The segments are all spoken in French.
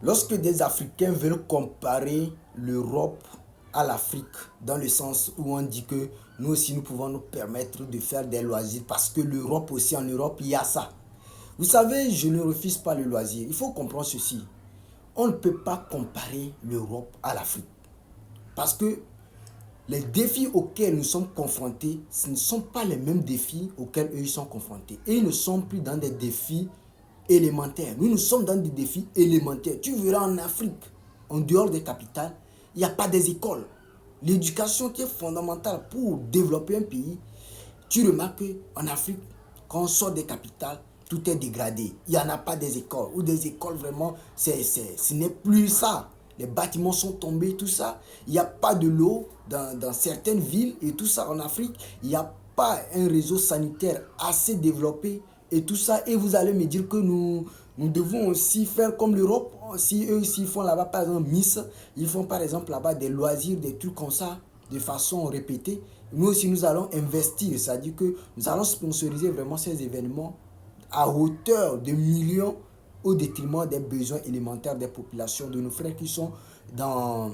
Lorsque des Africains veulent comparer l'Europe à l'Afrique, dans le sens où on dit que nous aussi nous pouvons nous permettre de faire des loisirs, parce que l'Europe aussi, en Europe, il y a ça. Vous savez, je ne refuse pas le loisir. Il faut comprendre ceci. On ne peut pas comparer l'Europe à l'Afrique. Parce que les défis auxquels nous sommes confrontés, ce ne sont pas les mêmes défis auxquels eux sont confrontés. Et ils ne sont plus dans des défis élémentaires. Nous sommes dans des défis élémentaires. Tu verras en Afrique, en dehors des capitales, il n'y a pas des écoles. L'éducation qui est fondamentale pour développer un pays, tu remarques qu'en Afrique, quand on sort des capitales, tout est dégradé. Il n'y en a pas des écoles. Ou des écoles vraiment, ce n'est plus ça. Les bâtiments sont tombés, tout ça. Il n'y a pas de l'eau dans certaines villes et tout ça en Afrique. Il n'y a pas un réseau sanitaire assez développé et tout ça. Et vous allez me dire que nous devons aussi faire comme l'Europe. Si eux ici font là-bas, par exemple, Nice, ils font par exemple là-bas des loisirs, des trucs comme ça, de façon répétée. Nous aussi, nous allons investir, c'est-à-dire que nous allons sponsoriser vraiment ces événements à hauteur de millions au détriment des besoins élémentaires des populations, de nos frères qui sont dans,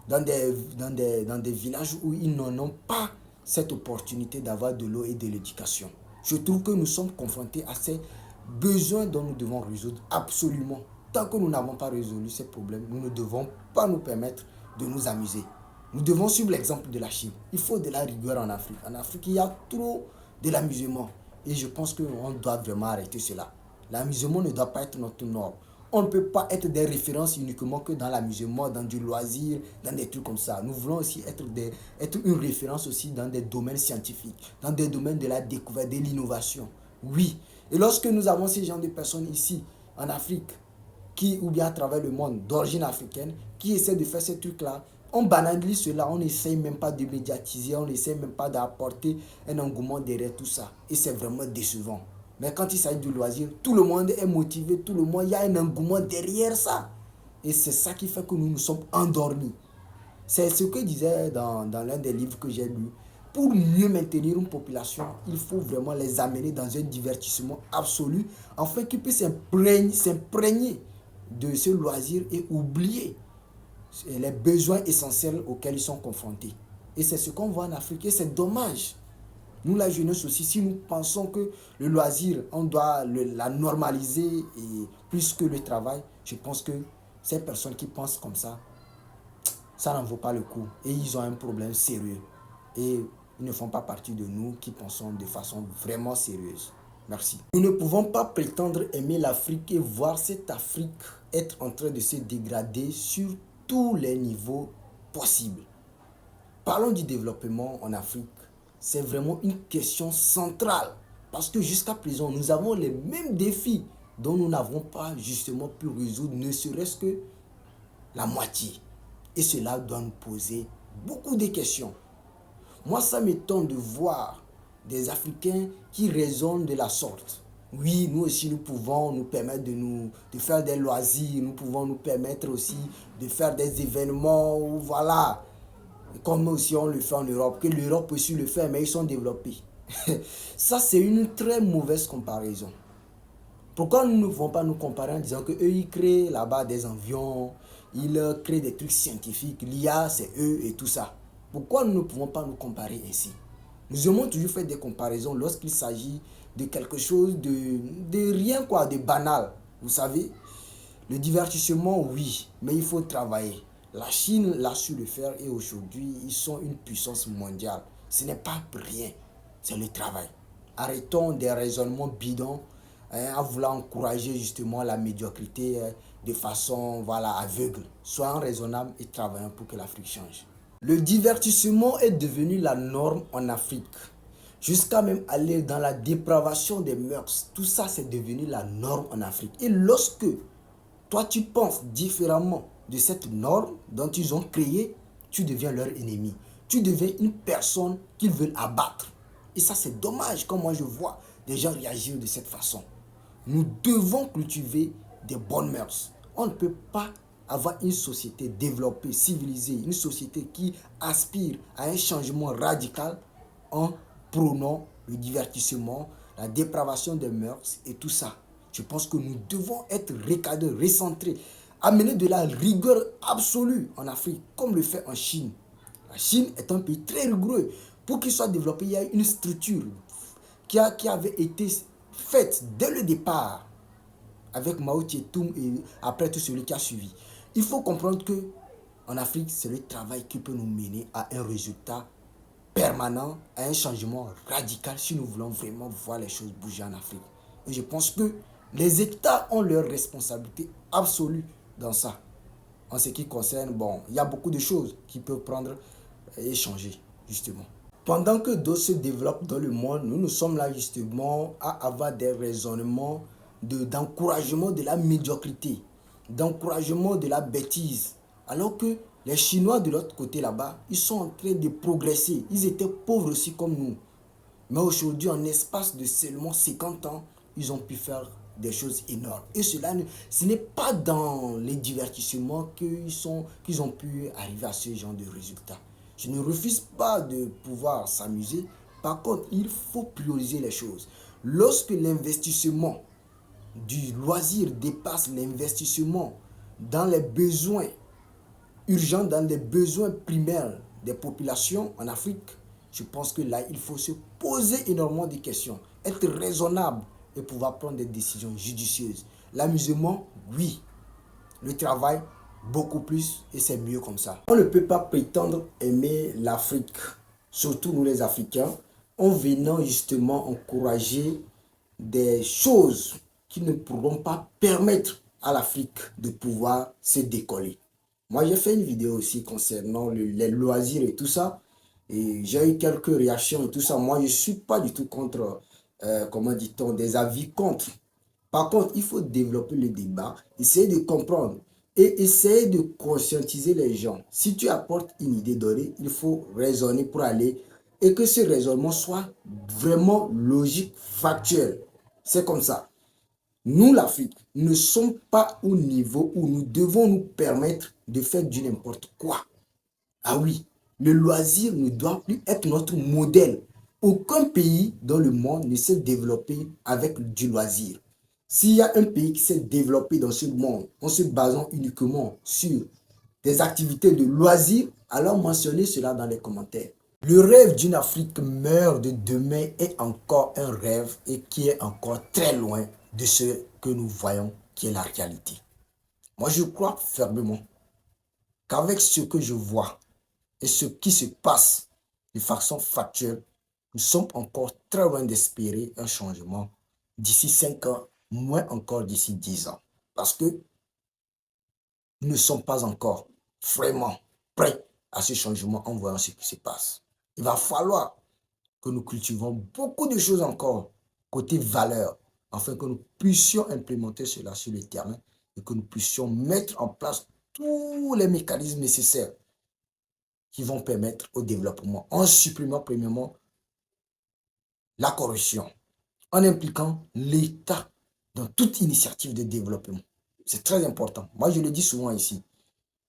dans des villages où ils n'en ont pas cette opportunité d'avoir de l'eau et de l'éducation. Je trouve que nous sommes confrontés à ces besoins dont nous devons résoudre absolument. Tant que nous n'avons pas résolu ces problèmes, nous ne devons pas nous permettre de nous amuser. Nous devons suivre l'exemple de la Chine. Il faut de la rigueur en Afrique. En Afrique, il y a trop de l'amusement. Et je pense qu'on doit vraiment arrêter cela. L'amusement ne doit pas être notre norme. On ne peut pas être des références uniquement que dans l'amusement, dans du loisir, dans des trucs comme ça. Nous voulons aussi être une référence aussi dans des domaines scientifiques, dans des domaines de la découverte, de l'innovation. Oui. Et lorsque nous avons ces gens de personnes ici, en Afrique, qui, ou bien à travers le monde, d'origine africaine, qui essaient de faire ces trucs-là, on banalise cela, on n'essaye même pas de médiatiser, on n'essaye même pas d'apporter un engouement derrière tout ça. Et c'est vraiment décevant. Mais quand il s'agit du loisir, tout le monde est motivé, tout le monde, il y a un engouement derrière ça. Et c'est ça qui fait que nous nous sommes endormis. C'est ce que disait dans l'un des livres que j'ai lu. Pour mieux maintenir une population, il faut vraiment les amener dans un divertissement absolu, afin qu'ils puissent s'imprégner de ce loisir et oublier les besoins essentiels auxquels ils sont confrontés. Et c'est ce qu'on voit en Afrique et c'est dommage. Nous, la jeunesse aussi, si nous pensons que le loisir, on doit la normaliser et plus que le travail, je pense que ces personnes qui pensent comme ça n'en vaut pas le coup. Et ils ont un problème sérieux. Et ils ne font pas partie de nous qui pensons de façon vraiment sérieuse. Merci. Nous ne pouvons pas prétendre aimer l'Afrique et voir cette Afrique être en train de se dégrader sur tous les niveaux possibles. Parlons du développement en Afrique. C'est vraiment une question centrale. Parce que jusqu'à présent, nous avons les mêmes défis dont nous n'avons pas justement pu résoudre, ne serait-ce que la moitié. Et cela doit nous poser beaucoup de questions. Moi, ça m'étonne de voir des Africains qui raisonnent de la sorte. Oui, nous aussi, nous pouvons nous permettre de faire des loisirs, nous pouvons nous permettre aussi de faire des événements, voilà, comme aussi on le fait en Europe, que l'Europe aussi le fait, mais ils sont développés. Ça, c'est une très mauvaise comparaison. Pourquoi nous ne pouvons pas nous comparer en disant qu'eux, ils créent là-bas des avions, ils créent des trucs scientifiques, l'IA, c'est eux et tout ça. Pourquoi nous ne pouvons pas nous comparer ainsi? Nous aimons toujours faire des comparaisons lorsqu'il s'agit de quelque chose de rien quoi, de banal. Vous savez, le divertissement, oui, mais il faut travailler. La Chine l'a su le faire et aujourd'hui, ils sont une puissance mondiale. Ce n'est pas rien, c'est le travail. Arrêtons des raisonnements bidons à vouloir encourager justement la médiocrité de façon voilà, aveugle. Soyons raisonnables et travaillons pour que l'Afrique change. Le divertissement est devenu la norme en Afrique. Jusqu'à même aller dans la dépravation des mœurs. Tout ça, c'est devenu la norme en Afrique. Et lorsque toi, tu penses différemment de cette norme dont ils ont créé, tu deviens leur ennemi. Tu deviens une personne qu'ils veulent abattre. Et ça, c'est dommage quand moi je vois des gens réagir de cette façon. Nous devons cultiver des bonnes mœurs. On ne peut pas avoir une société développée, civilisée, une société qui aspire à un changement radical en prônant le divertissement, la dépravation des mœurs et tout ça. Je pense que nous devons être recadrés, recentrés, amener de la rigueur absolue en Afrique, comme le fait en Chine. La Chine est un pays très rigoureux. Pour qu'il soit développé, il y a une structure qui avait été faite dès le départ avec Mao Tse-tung et après tout celui qui a suivi. Il faut comprendre que en Afrique, c'est le travail qui peut nous mener à un résultat permanent, à un changement radical si nous voulons vraiment voir les choses bouger en Afrique. Et je pense que les États ont leur responsabilité absolue dans ça. En ce qui concerne, bon, il y a beaucoup de choses qui peuvent prendre et changer, justement. Pendant que d'autres se développent dans le monde, nous sommes là justement à avoir des raisonnements d'encouragement de la médiocrité, d'encouragement de la bêtise. Alors que les Chinois de l'autre côté là-bas, ils sont en train de progresser. Ils étaient pauvres aussi comme nous. Mais aujourd'hui, en espace de seulement 50 ans, ils ont pu faire des choses énormes. Et cela, ce n'est pas dans les divertissements qu'ils ont pu arriver à ce genre de résultats. Je ne refuse pas de pouvoir s'amuser. Par contre, il faut prioriser les choses. Lorsque l'investissement du loisir dépasse l'investissement dans les besoins urgents, dans les besoins primaires des populations en Afrique, je pense que là, il faut se poser énormément de questions, être raisonnable et pouvoir prendre des décisions judicieuses. L'amusement, oui. Le travail, beaucoup plus, et c'est mieux comme ça. On ne peut pas prétendre aimer l'Afrique, surtout nous les Africains, en venant justement encourager des choses qui ne pourront pas permettre à l'Afrique de pouvoir se décoller. Moi, j'ai fait une vidéo aussi concernant les loisirs et tout ça. Et j'ai eu quelques réactions et tout ça. Moi, je ne suis pas du tout contre, comment dit-on, des avis contre. Par contre, il faut développer le débat, essayer de comprendre et essayer de conscientiser les gens. Si tu apportes une idée donnée, il faut raisonner pour aller et que ce raisonnement soit vraiment logique, factuel. C'est comme ça. Nous, l'Afrique, ne sommes pas au niveau où nous devons nous permettre de faire du n'importe quoi. Ah oui, le loisir ne doit plus être notre modèle. Aucun pays dans le monde ne s'est développé avec du loisir. S'il y a un pays qui s'est développé dans ce monde en se basant uniquement sur des activités de loisirs, alors mentionnez cela dans les commentaires. Le rêve d'une Afrique meilleure de demain est encore un rêve et qui est encore très loin de ce que nous voyons qui est la réalité. Moi, je crois fermement qu'avec ce que je vois et ce qui se passe de façon factuelle, nous sommes encore très loin d'espérer un changement d'ici 5 ans, moins encore d'ici 10 ans. Parce que nous ne sommes pas encore vraiment prêts à ce changement en voyant ce qui se passe. Il va falloir que nous cultivons beaucoup de choses encore côté valeur, afin que nous puissions implémenter cela sur le terrain et que nous puissions mettre en place tous les mécanismes nécessaires qui vont permettre au développement, en supprimant premièrement la corruption, en impliquant l'État dans toute initiative de développement. C'est très important. Moi, je le dis souvent ici,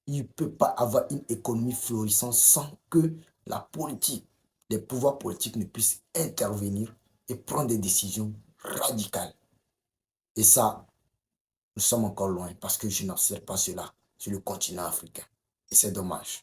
il ne peut pas avoir une économie florissante sans que la politique, les pouvoirs politiques ne puissent intervenir et prendre des décisions radicales. Et ça, nous sommes encore loin parce que je n'observe pas cela sur le continent africain. Et c'est dommage.